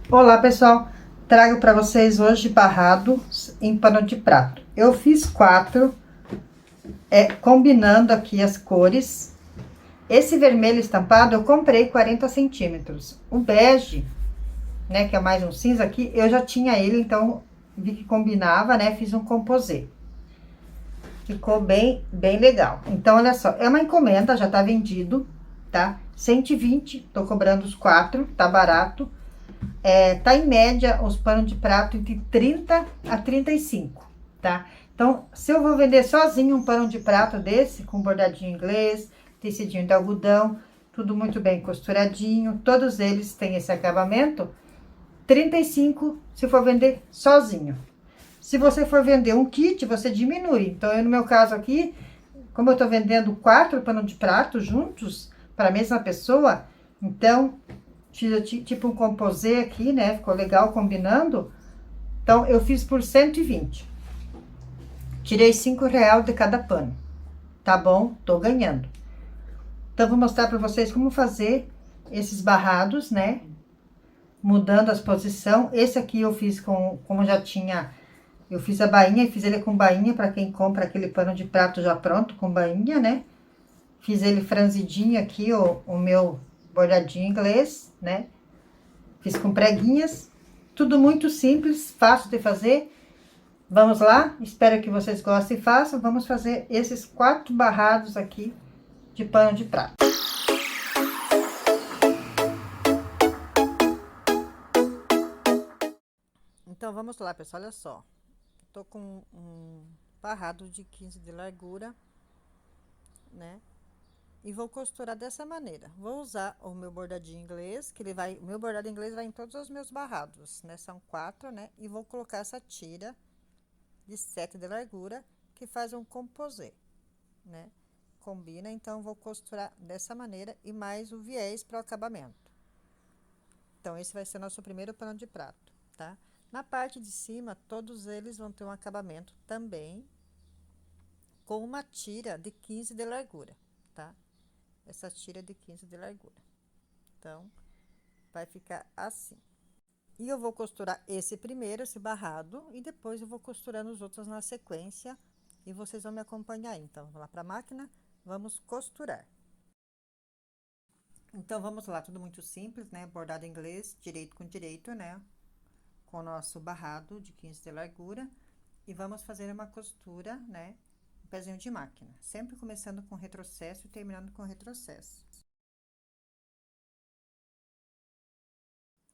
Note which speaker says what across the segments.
Speaker 1: Olá pessoal, trago para vocês hoje barrados em pano de prato. Eu fiz 4, combinando aqui as cores. Esse vermelho estampado eu comprei 40 centímetros. O bege, né, que é mais um cinza aqui, eu já tinha ele, então vi que combinava, né, fiz um composê. Ficou bem legal. Então, olha só, é uma encomenda, já tá vendido, tá? 120, tô cobrando os 4, tá barato. Tá em média os panos de prato entre 30 a 35, tá? Então, se eu vou vender sozinho um pano de prato desse, com bordadinho inglês, tecidinho de algodão, tudo muito bem costuradinho, todos eles têm esse acabamento, 35 se for vender sozinho. Se você for vender um kit, você diminui. Então, eu, no meu caso aqui, como eu tô vendendo 4 panos de prato juntos, para a mesma pessoa, então fiz tipo um composê aqui, né? Ficou legal combinando. Então, eu fiz por 120. Tirei R$ 5 de cada pano. Tá bom? Tô ganhando. Então, vou mostrar para vocês como fazer esses barrados, né? Mudando as posições. Esse aqui eu fiz como já tinha... Eu fiz a bainha e fiz ele com bainha para quem compra aquele pano de prato já pronto, com bainha, né? Fiz ele franzidinho aqui, o meu bordadinho inglês, né? Fiz com preguinhas. Tudo muito simples, fácil de fazer. Vamos lá? Espero que vocês gostem e façam. Vamos fazer esses 4 barrados aqui de pano de prato. Então, vamos lá, pessoal. Olha só. Tô com um barrado de 15 de largura, né? E vou costurar dessa maneira. Vou usar o meu bordadinho inglês, que ele vai... O meu bordado inglês vai em todos os meus barrados, né? São 4, né? E vou colocar essa tira de 7 de largura, que faz um composê, né? Combina, então vou costurar dessa maneira e mais o viés para o acabamento. Então, esse vai ser nosso primeiro pano de prato, tá? Na parte de cima, todos eles vão ter um acabamento também com uma tira de 15 de largura, tá? Essa tira de 15 de largura. Então, vai ficar assim. E eu vou costurar esse primeiro, esse barrado, e depois eu vou costurando os outros na sequência, e vocês vão me acompanhar aí. Então, vamos lá para a máquina, vamos costurar. Então, vamos lá, tudo muito simples, né? Bordado inglês, direito com direito, né? Com o nosso barrado de 15 de largura. E vamos fazer uma costura, né? Um pezinho de máquina. Sempre começando com retrocesso e terminando com retrocesso.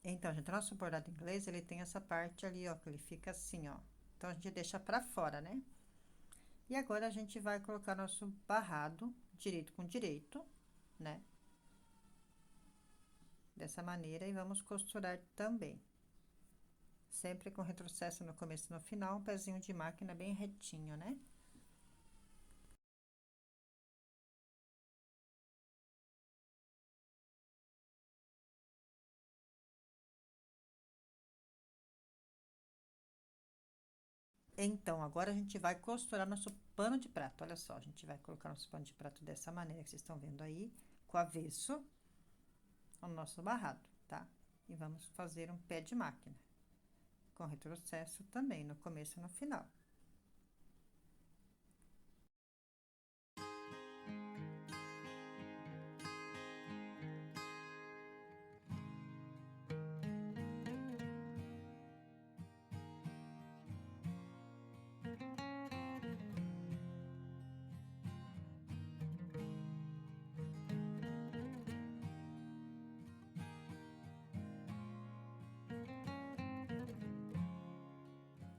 Speaker 1: Então, gente, o nosso bordado inglês, ele tem essa parte ali, ó, que ele fica assim, ó. Então, a gente deixa pra fora, né? E agora, a gente vai colocar nosso barrado direito com direito, né? Dessa maneira, e vamos costurar também. Sempre com retrocesso no começo e no final, um pezinho de máquina bem retinho, né? Então, agora a gente vai costurar nosso pano de prato. Olha só, a gente vai colocar nosso pano de prato dessa maneira que vocês estão vendo aí, com o avesso, o nosso barrado, tá? E vamos fazer um pé de máquina, com retrocesso também, no começo e no final.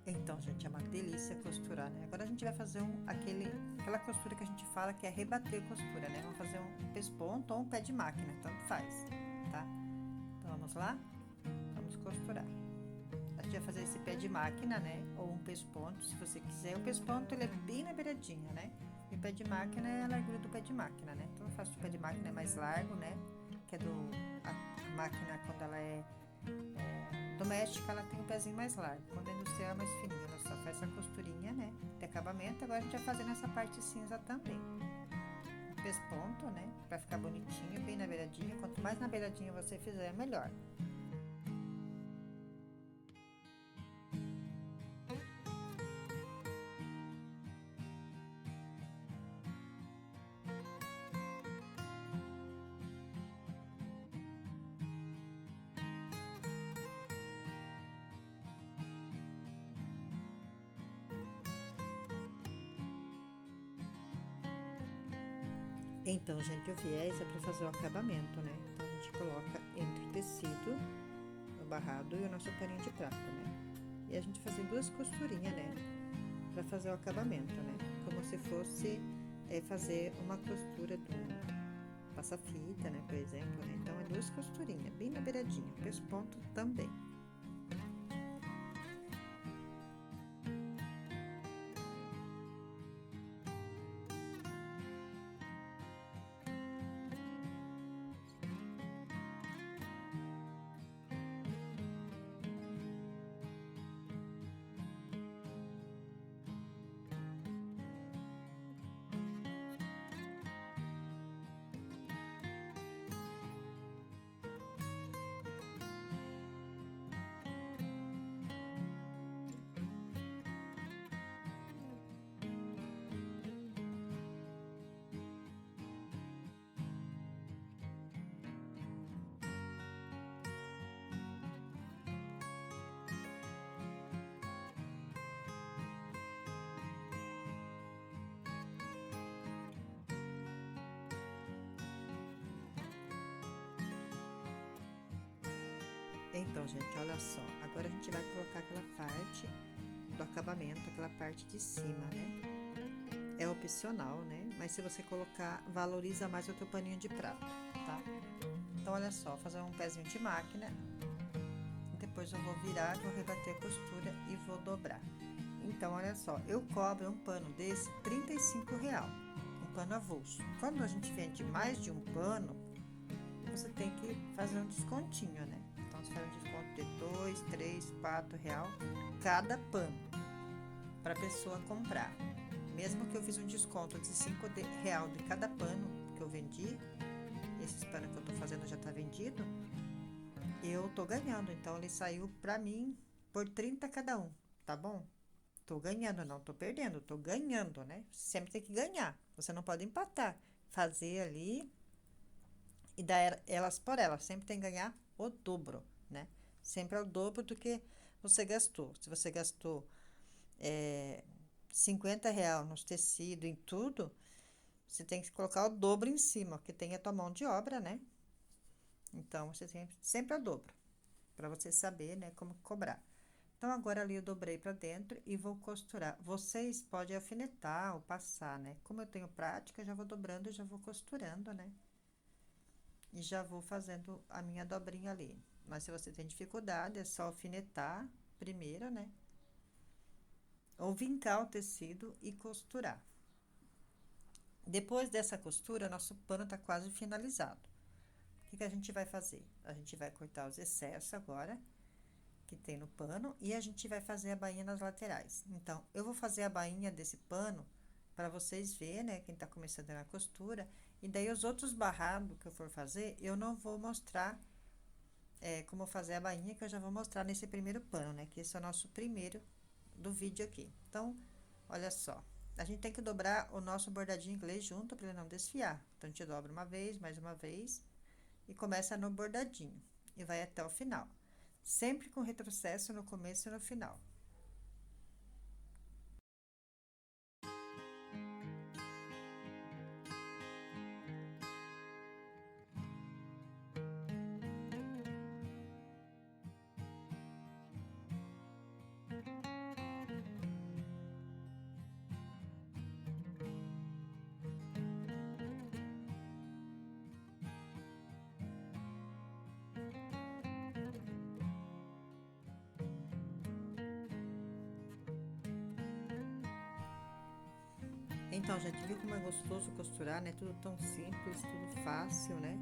Speaker 1: Então, gente, é uma delícia costurar, né? Agora a gente vai fazer aquela costura que a gente fala que é rebater costura, né? Vamos fazer um pesponto ou um pé de máquina, tanto faz, tá? Então, vamos lá? Vamos costurar. A gente vai fazer esse pé de máquina, né? Ou um pesponto, se você quiser. O pesponto, ele é bem na beiradinha, né? E o pé de máquina é a largura do pé de máquina, né? Então, eu faço o pé de máquina mais largo, né? Que é a máquina, quando ela é doméstica, ela tem um pezinho mais largo. Quando é industrial, é mais fininho. Ela só faz essa costurinha, né? De acabamento. Agora, a gente vai fazer nessa parte cinza também. Pesponto, né? Pra ficar bonitinho, bem na beiradinha. Quanto mais na beiradinha você fizer, melhor. Então, gente, o viés é para fazer o acabamento, né? Então, a gente coloca entre o tecido, o barrado e o nosso paninho de prata, né? E a gente faz duas costurinhas, né? Para fazer o acabamento, né? Como se fosse fazer uma costura do passa-fita, né? Por exemplo, né? Então, é duas costurinhas, bem na beiradinha, pesponto também. Então, gente, olha só. Agora a gente vai colocar aquela parte do acabamento, aquela parte de cima, né? É opcional, né? Mas se você colocar, valoriza mais o teu paninho de prata, tá? Então, olha só, fazer um pezinho de máquina. Depois eu vou virar, vou rebater a costura e vou dobrar. Então, olha só, eu cobro um pano desse R$35, um pano avulso. Quando a gente vende mais de um pano, você tem que fazer um descontinho, né? Então, você faz um desconto de R$2, R$3, R$4 cada pano para a pessoa comprar. Mesmo que eu fiz um desconto de R$5 de cada pano que eu vendi, esses panos que eu tô fazendo já tá vendido, eu tô ganhando. Então, ele saiu pra mim por 30 cada um, tá bom? Tô ganhando, não tô perdendo, tô ganhando, né? Sempre tem que ganhar. Você não pode empatar. Fazer ali e dar elas por elas. Sempre tem que ganhar o dobro, né? Sempre é o dobro do que você gastou. Se você gastou R$50 nos tecidos, em tudo, você tem que colocar o dobro em cima, porque tem a tua mão de obra, né? Então, você sempre é o dobro, para você saber, né, como cobrar. Então, agora ali eu dobrei para dentro e vou costurar. Vocês podem alfinetar ou passar, né? Como eu tenho prática, já vou dobrando e já vou costurando, né? E já vou fazendo a minha dobrinha ali. Mas se você tem dificuldade, é só alfinetar primeiro, né? Ou vincar o tecido e costurar. Depois dessa costura, nosso pano tá quase finalizado. O que a gente vai fazer? A gente vai cortar os excessos agora, que tem no pano, e a gente vai fazer a bainha nas laterais. Então, eu vou fazer a bainha desse pano para vocês verem, né, quem tá começando na costura, e daí os outros barrados que eu for fazer, eu não vou mostrar como fazer a bainha, que eu já vou mostrar nesse primeiro pano, né, que esse é o nosso primeiro do vídeo aqui. Então, olha só, a gente tem que dobrar o nosso bordadinho inglês junto para ele não desfiar. Então, a gente dobra uma vez, mais uma vez, e começa no bordadinho, e vai até o final. Sempre com retrocesso no começo e no final. Então, gente, viu como é gostoso costurar, né? Tudo tão simples, tudo fácil, né?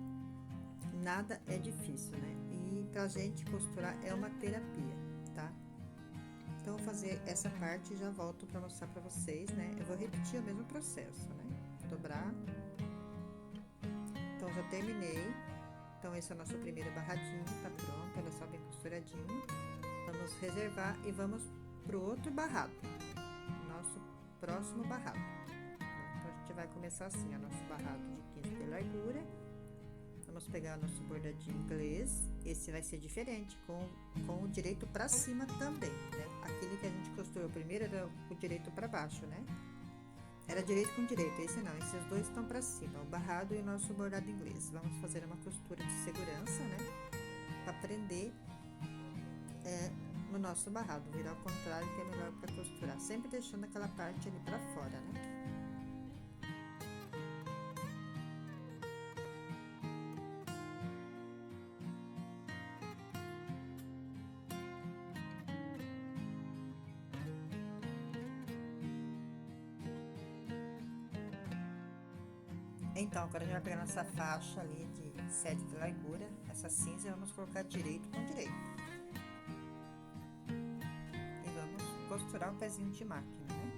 Speaker 1: Nada é difícil, né? E pra gente costurar é uma terapia, tá? Então, eu vou fazer essa parte e já volto pra mostrar pra vocês, né? Eu vou repetir o mesmo processo, né? Dobrar. Então, já terminei. Então, esse é o nosso primeiro barradinho, tá pronto, olha só, bem costuradinho. Vamos reservar e vamos pro outro barrado, nosso próximo barrado. Então, a gente vai começar assim, ó, nosso barrado de 15 de largura. Vamos pegar o nosso bordadinho inglês, esse vai ser diferente, com o direito pra cima também, né? Aquele que a gente costurou primeiro era o direito pra baixo, né? Era direito com direito, esse não, esses dois estão pra cima, o barrado e o nosso bordado inglês. Vamos fazer uma costura de segurança, né? Pra prender no nosso barrado, virar ao contrário, que é melhor pra costurar, sempre deixando aquela parte ali pra fora, né? Então, agora a gente vai pegar nossa faixa ali de 7 de largura, essa cinza, e vamos colocar direito com direito. E vamos costurar o pezinho de máquina, né?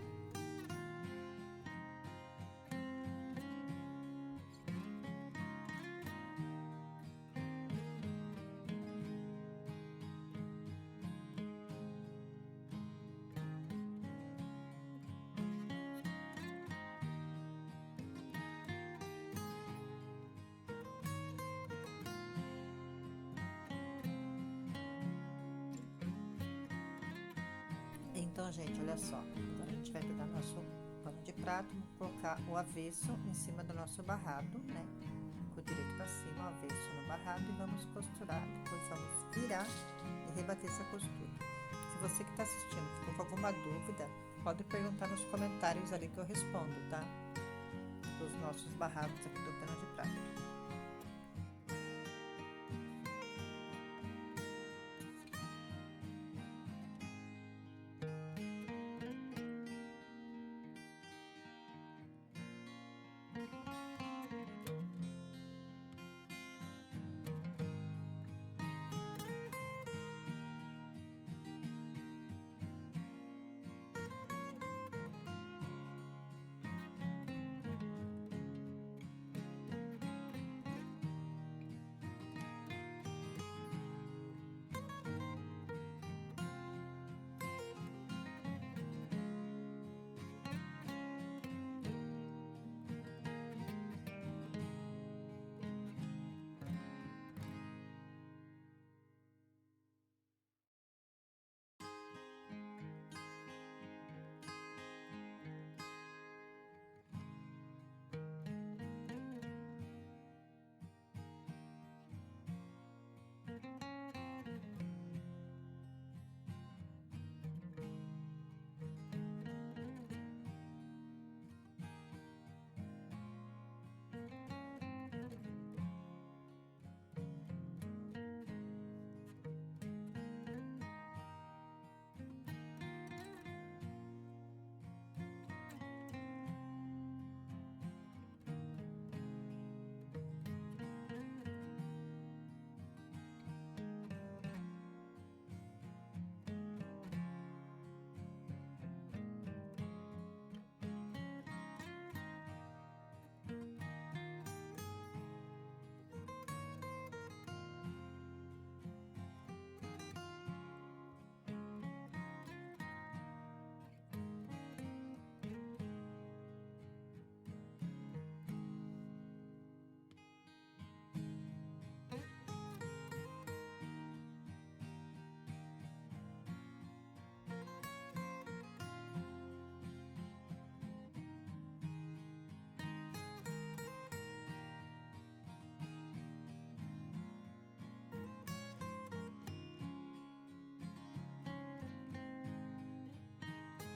Speaker 1: Então, gente, olha só, agora a gente vai pegar nosso pano de prato, colocar o avesso em cima do nosso barrado, né? Com o direito pra cima, o avesso no barrado, e vamos costurar. Depois vamos virar e rebater essa costura. Se você que tá assistindo ficou com alguma dúvida, pode perguntar nos comentários ali que eu respondo, tá? Dos nossos barrados aqui do pano de prato.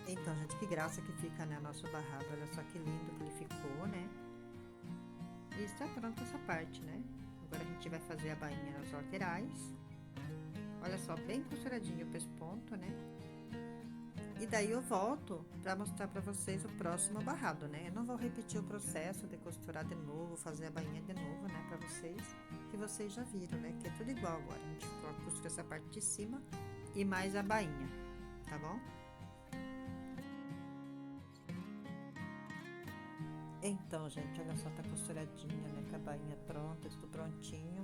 Speaker 1: Então, gente, que graça que fica, né, nosso barrado. Olha só que lindo que ele ficou, né? E está pronta essa parte, né? Agora a gente vai fazer a bainha nas laterais. Olha só, bem costuradinho o pesponto, né? E daí eu volto pra mostrar pra vocês o próximo barrado, né? Eu não vou repetir o processo de costurar de novo, fazer a bainha de novo, né, pra vocês, que vocês já viram, né? Que é tudo igual agora. A gente costura essa parte de cima e mais a bainha, tá bom? Então, gente, olha só, tá costuradinha, né? Com a bainha pronta, tudo prontinho.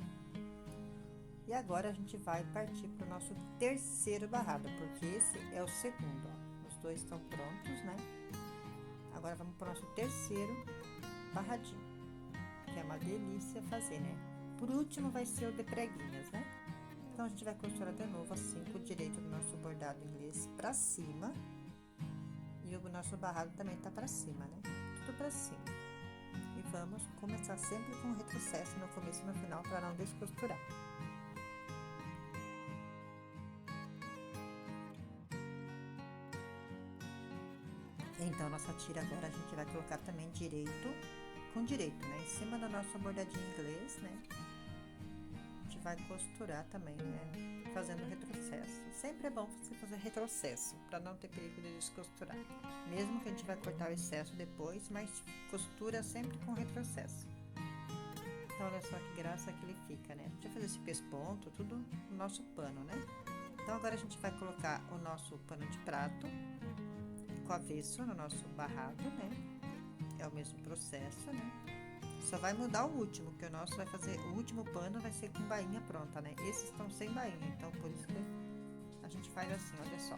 Speaker 1: E agora a gente vai partir pro nosso terceiro barrado, porque esse é o segundo, ó. Os dois estão prontos, né? Agora vamos pro nosso terceiro barradinho, que é uma delícia fazer, né? Por último vai ser o de preguinhas, né? Então a gente vai costurar de novo assim, com o direito do nosso bordado inglês pra cima. E o nosso barrado também tá pra cima, né? Tudo pra cima. E vamos começar sempre com retrocesso no começo e no final para não descosturar. Então, nossa tira agora a gente vai colocar também direito com direito, né? Em cima do nosso bordadinho inglês, né? A gente vai costurar também, né? Fazendo retrocesso. Sempre é bom você fazer retrocesso, para não ter perigo de descosturar. Mesmo que a gente vai cortar o excesso depois, mas costura sempre com retrocesso. Então, olha só que graça que ele fica, né? A gente vai fazer esse pesponto, tudo no nosso pano, né? Então, agora a gente vai colocar o nosso pano de prato com avesso no nosso barrado, né? É o mesmo processo, né? Só vai mudar o último, que o nosso vai fazer, o último pano vai ser com bainha pronta, né? Esses estão sem bainha, então por isso que a gente faz assim, olha só.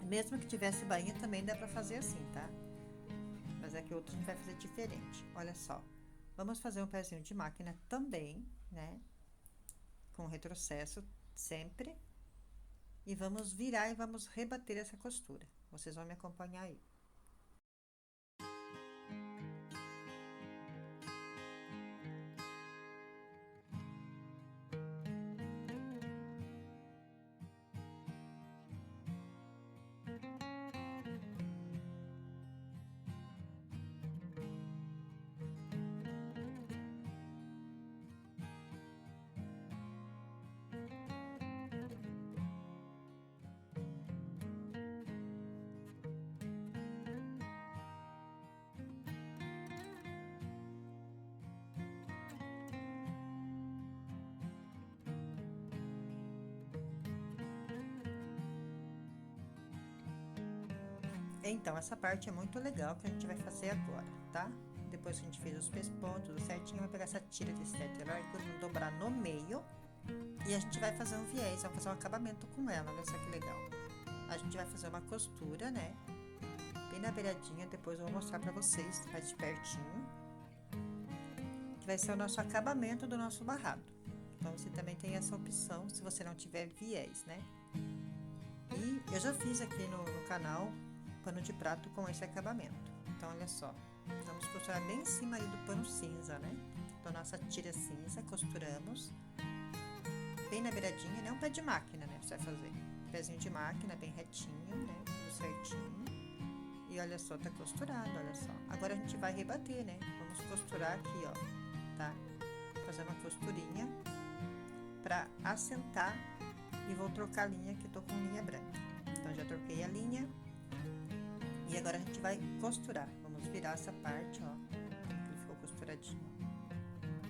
Speaker 1: Mesmo que tivesse bainha, também dá pra fazer assim, tá? Mas é que outro a gente vai fazer diferente, olha só. Vamos fazer um pezinho de máquina também, né? Com retrocesso sempre. E vamos virar e vamos rebater essa costura. Vocês vão me acompanhar aí. Então, essa parte é muito legal que a gente vai fazer agora, tá? Depois que a gente fez os pespontos, tudo certinho, vai pegar essa tira de 7 larguras, dobrar no meio e a gente vai fazer um viés, vamos fazer um acabamento com ela, olha só que legal. A gente vai fazer uma costura, né? Bem na beiradinha, depois eu vou mostrar pra vocês mais de pertinho. Que vai ser o nosso acabamento do nosso barrado. Então, você também tem essa opção, se você não tiver viés, né? E eu já fiz aqui no canal pano de prato com esse acabamento. Então, olha só, vamos costurar bem em cima ali do pano cinza, né? Então, nossa tira cinza, costuramos bem na beiradinha, né? Um pé de máquina, né? Você vai fazer pezinho de máquina, bem retinho, né? Tudo certinho. E olha só, tá costurado, olha só. Agora, a gente vai rebater, né? Vamos costurar aqui, ó, tá? Fazer uma costurinha pra assentar e vou trocar a linha, que eu tô com linha branca. Então, já troquei a linha. E agora a gente vai costurar. Vamos virar essa parte, ó. Ele ficou costuradinho.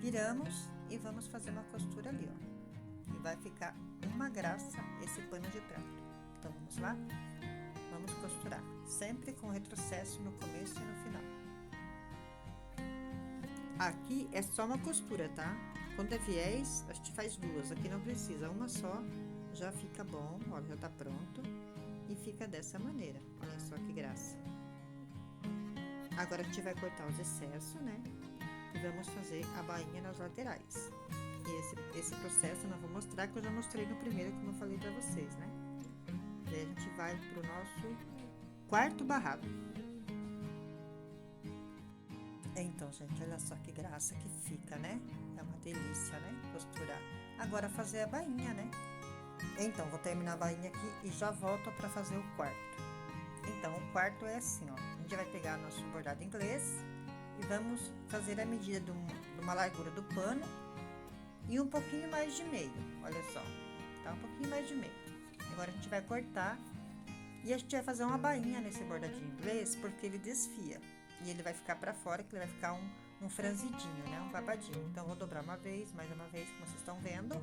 Speaker 1: Viramos e vamos fazer uma costura ali, ó. E vai ficar uma graça esse pano de prato. Então, vamos lá? Vamos costurar. Sempre com retrocesso no começo e no final. Aqui é só uma costura, tá? Quando é viés, a gente faz duas. Aqui não precisa, uma só já fica bom. Olha, já tá pronto. E fica dessa maneira, olha só que graça. Agora a gente vai cortar os excessos, né? E vamos fazer a bainha nas laterais. E esse processo eu não vou mostrar, que eu já mostrei no primeiro, como eu falei pra vocês, né? Daí a gente vai pro nosso quarto barrado. Então, gente, olha só que graça que fica, né? É uma delícia, né? Costurar. Agora fazer a bainha, né? Então, vou terminar a bainha aqui e já volto para fazer o quarto. Então, o quarto é assim, ó. A gente vai pegar nosso bordado inglês e vamos fazer a medida de uma largura do pano e um pouquinho mais de meio, olha só. Tá? Um pouquinho mais de meio. Agora, a gente vai cortar e a gente vai fazer uma bainha nesse bordadinho inglês, porque ele desfia. E ele vai ficar para fora, que ele vai ficar um franzidinho, né? Um babadinho. Então, vou dobrar uma vez, mais uma vez, como vocês estão vendo.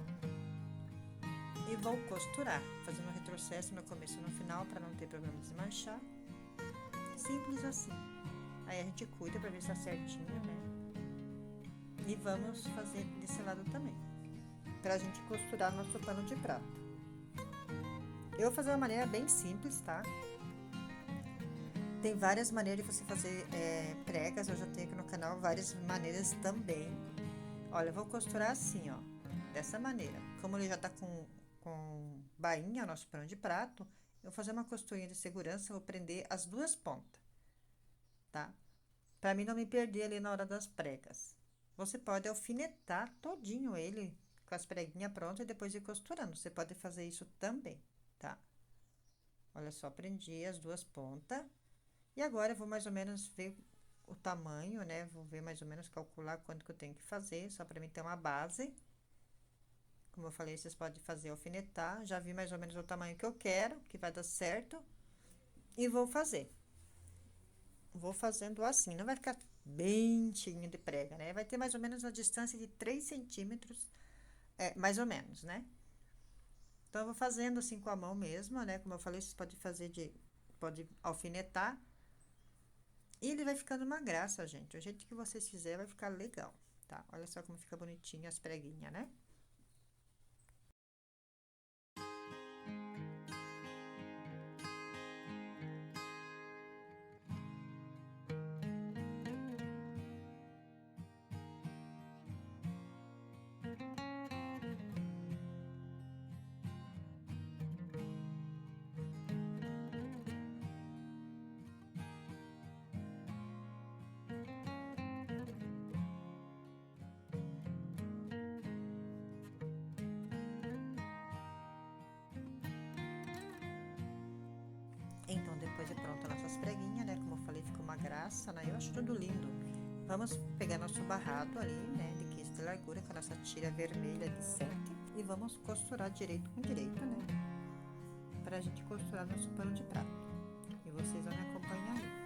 Speaker 1: E vou costurar, fazendo um retrocesso no começo e no final, para não ter problema de desmanchar. Simples assim. Aí a gente cuida para ver se tá certinho, né? E vamos fazer desse lado também, pra gente costurar nosso pano de prato. Eu vou fazer uma maneira bem simples, tá? Tem várias maneiras de você fazer pregas, eu já tenho aqui no canal várias maneiras também. Olha, eu vou costurar assim, ó, dessa maneira. Como ele já tá com bainha, nosso pano de prato, eu vou fazer uma costurinha de segurança, vou prender as duas pontas, tá? Pra mim não me perder ali na hora das pregas. Você pode alfinetar todinho ele com as preguinhas prontas e depois ir costurando. Você pode fazer isso também, tá? Olha só, prendi as duas pontas. E agora eu vou mais ou menos ver o tamanho, né? Vou ver mais ou menos, calcular quanto que eu tenho que fazer, só pra mim ter uma base. Como eu falei, vocês podem fazer alfinetar. Já vi mais ou menos o tamanho que eu quero, que vai dar certo. E vou fazer. Vou fazendo assim, não vai ficar bem cheinho de prega, né? Vai ter mais ou menos a distância de 3 centímetros, mais ou menos, né? Então, eu vou fazendo assim com a mão mesmo, né? Como eu falei, vocês podem fazer pode alfinetar. E ele vai ficando uma graça, gente. O jeito que vocês fizerem vai ficar legal, tá? Olha só como fica bonitinho as preguinhas, né? Então, depois de pronto nossas preguinhas, né? Como eu falei, ficou uma graça, né? Eu acho tudo lindo. Vamos pegar nosso barrado ali, né? De 15 de largura, com a nossa tira vermelha de 7. E vamos costurar direito com direito, né? Pra gente costurar nosso pano de prato. E vocês vão me acompanhar aí.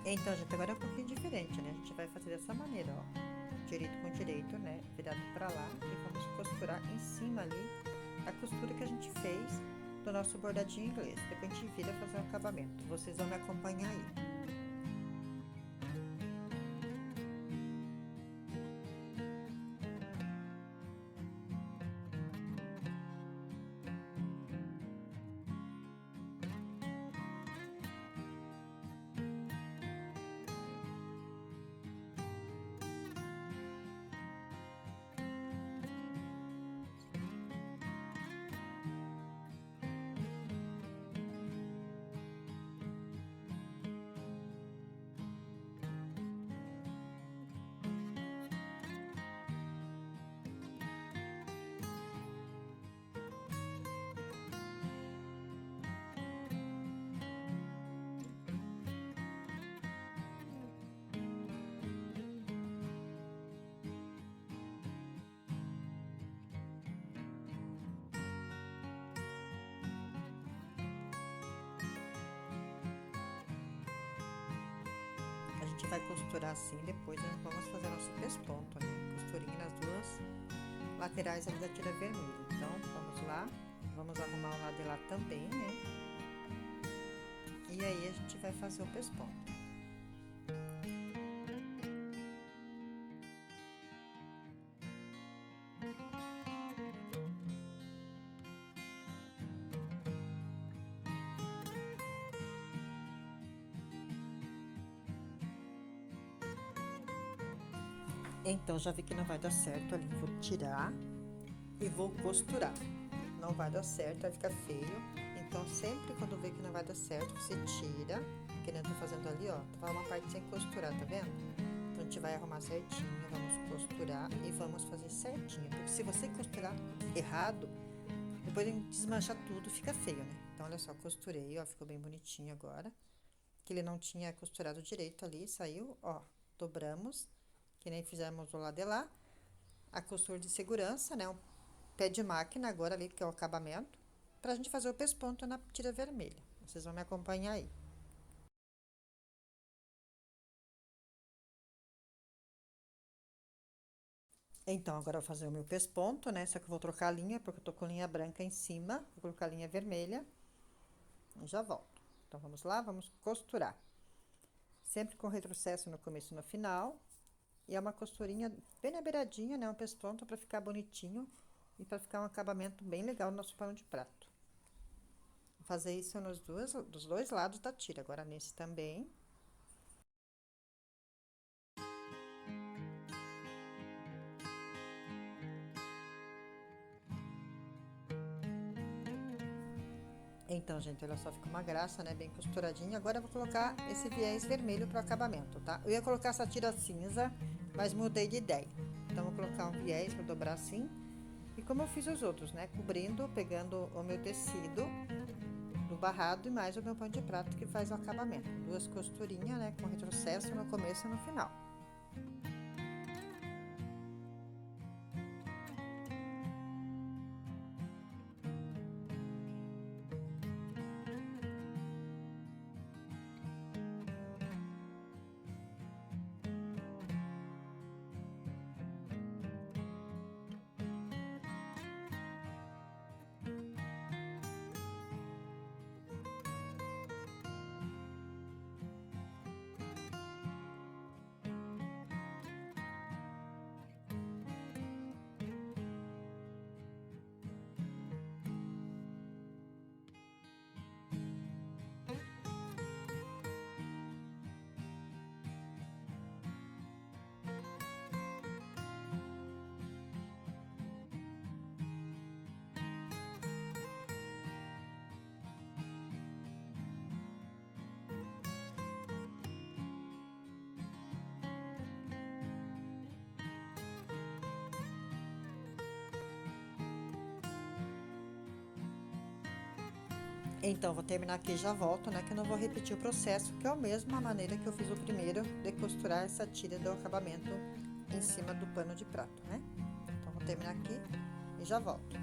Speaker 1: Então, gente, agora é um pouquinho diferente, né? A gente vai fazer dessa maneira, ó. Direito com direito, né? Virado pra lá. E vamos costurar em cima ali a costura que a gente fez do nosso bordadinho inglês. Depois a gente vira fazer o acabamento. Vocês vão me acompanhar aí. A gente vai costurar assim, depois nós vamos fazer nosso pesponto, né? Costurinha nas duas laterais ali da tira vermelha. Então, vamos lá, vamos arrumar o lado de lá também, né? E aí, a gente vai fazer o pesponto. Então, já vi que não vai dar certo ali, vou tirar e vou costurar. Não vai dar certo, vai ficar feio. Então, sempre quando vê que não vai dar certo, você tira, que nem eu tô fazendo ali, ó. Vai uma parte sem costurar, tá vendo? Então, a gente vai arrumar certinho, vamos costurar e vamos fazer certinho. Porque se você costurar errado, depois a gente desmancha tudo, fica feio, né? Então, olha só, costurei, ó, ficou bem bonitinho agora. Que ele não tinha costurado direito ali, saiu, ó, dobramos, que nem fizemos do lado de lá. A costura de segurança, né? Um pé de máquina agora ali, que é o acabamento, pra gente fazer o pesponto na tira vermelha. Vocês vão me acompanhar aí. Então, agora eu vou fazer o meu pesponto, né? Só que eu vou trocar a linha, porque eu tô com linha branca em cima. Vou colocar a linha vermelha e já volto. Então, vamos lá, vamos costurar. Sempre com retrocesso no começo e no final. E é uma costurinha bem na beiradinha, né? Um pesponto para ficar bonitinho e para ficar um acabamento bem legal no nosso pano de prato. Vou fazer isso dos dois lados da tira, agora nesse também. Então, gente, ela só fica uma graça, né? Bem costuradinha. Agora eu vou colocar esse viés vermelho pro acabamento, tá? Eu ia colocar essa tira cinza, mas mudei de ideia. Então, vou colocar um viés pra dobrar assim. E como eu fiz os outros, né? Cobrindo, pegando o meu tecido do barrado e mais o meu pano de prato que faz o acabamento. Duas costurinhas, né? Com retrocesso no começo e no final. Então, vou terminar aqui e já volto, né? Que eu não vou repetir o processo, que é a mesma maneira que eu fiz o primeiro, de costurar essa tira do acabamento em cima do pano de prato, né? Então, vou terminar aqui e já volto.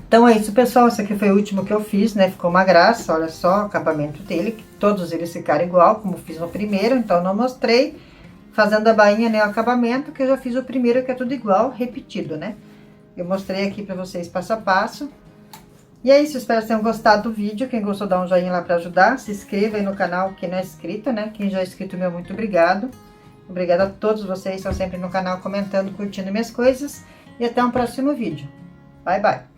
Speaker 1: Então, é isso, pessoal. Esse aqui foi o último que eu fiz, né? Ficou uma graça, olha só o acabamento dele. Todos eles ficaram igual, como fiz no primeiro, então não mostrei. Fazendo a bainha, né? O acabamento, que eu já fiz o primeiro, que é tudo igual, repetido, né? Eu mostrei aqui pra vocês passo a passo. E é isso, espero que tenham gostado do vídeo. Quem gostou, dá um joinha lá pra ajudar. Se inscreva aí no canal, quem não é inscrito, né? Quem já é inscrito, meu muito obrigado. Obrigada a todos vocês que estão sempre no canal comentando, curtindo minhas coisas. E até um próximo vídeo. Bye, bye!